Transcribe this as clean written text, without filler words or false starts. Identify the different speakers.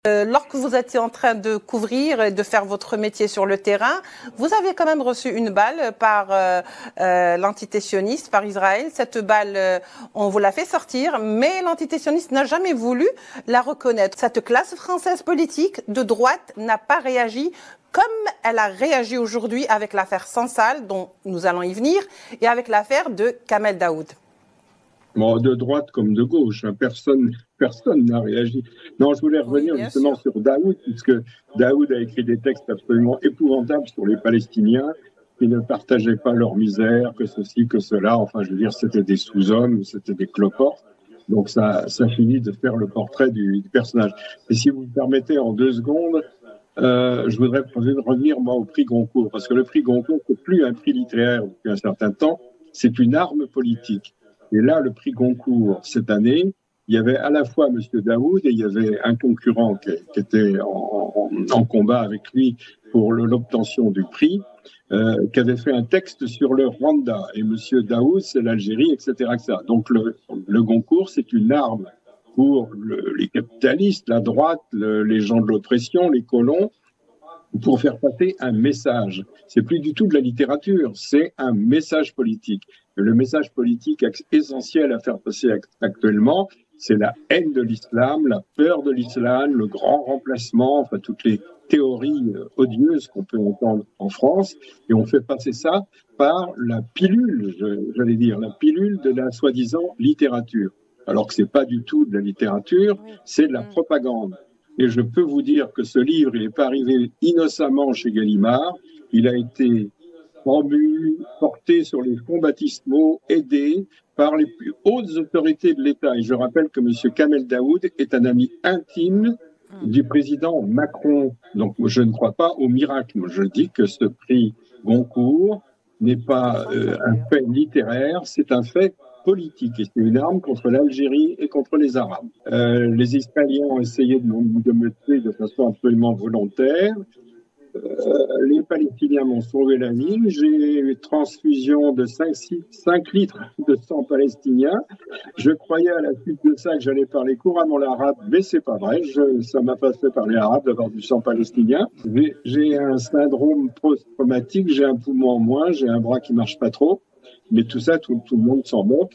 Speaker 1: Lorsque vous étiez en train de couvrir et de faire votre métier sur le terrain, vous avez quand même reçu une balle par l'entité sioniste, par Israël. Cette balle, on vous l'a fait sortir, mais l'entité sioniste n'a jamais voulu la reconnaître. Cette classe française politique de droite n'a pas réagi comme elle a réagi aujourd'hui avec l'affaire Sansal, dont nous allons y venir, et avec l'affaire de Kamel Daoud.
Speaker 2: Bon, de droite comme de gauche, hein, personne n'a réagi. Non, je voulais revenir justement sur Daoud, puisque Daoud a écrit des textes absolument épouvantables sur les Palestiniens qui ne partageaient pas leur misère, que ceci, que cela. Enfin, je veux dire, c'était des sous-hommes, c'était des cloportes. Donc ça finit de faire le portrait du personnage. Et si vous me permettez, en 2 secondes, je voudrais revenir moi au prix Goncourt, parce que le prix Goncourt n'est plus un prix littéraire depuis un certain temps, c'est une arme politique. Et là, le prix Goncourt, cette année, il y avait à la fois M. Daoud et il y avait un concurrent qui était en combat avec lui pour l'obtention du prix, qui avait fait un texte sur le Rwanda. Et M. Daoud, c'est l'Algérie, etc., etc. Donc le Goncourt, c'est une arme pour les capitalistes, la droite, les gens de l'oppression, les colons, pour faire passer un message. C'est plus du tout de la littérature, c'est un message politique. Le message politique essentiel à faire passer actuellement, c'est la haine de l'islam, la peur de l'islam, le grand remplacement, enfin toutes les théories odieuses qu'on peut entendre en France, et on fait passer ça par la pilule, j'allais dire, la pilule de la soi-disant littérature. Alors que c'est pas du tout de la littérature, c'est de la propagande. Et je peux vous dire que ce livre, il n'est pas arrivé innocemment chez Gallimard. Il a été promu, porté sur les fonds baptismaux, aidé par les plus hautes autorités de l'État. Et je rappelle que M. Kamel Daoud est un ami intime du président Macron. Donc je ne crois pas au miracle. Je dis que ce prix Goncourt n'est pas un fait littéraire, c'est un fait politique, et c'est une arme contre l'Algérie et contre les Arabes. Les Israéliens ont essayé de me tuer de façon absolument volontaire. Les Palestiniens m'ont sauvé la vie. J'ai eu transfusion de 5 litres de sang palestinien. Je croyais à la suite de ça que j'allais parler couramment l'arabe, mais c'est pas vrai. Ça m'a pas fait parler arabe d'avoir du sang palestinien. J'ai un syndrome post-traumatique, j'ai un poumon en moins, j'ai un bras qui marche pas trop. Mais tout ça, tout le monde s'en moque.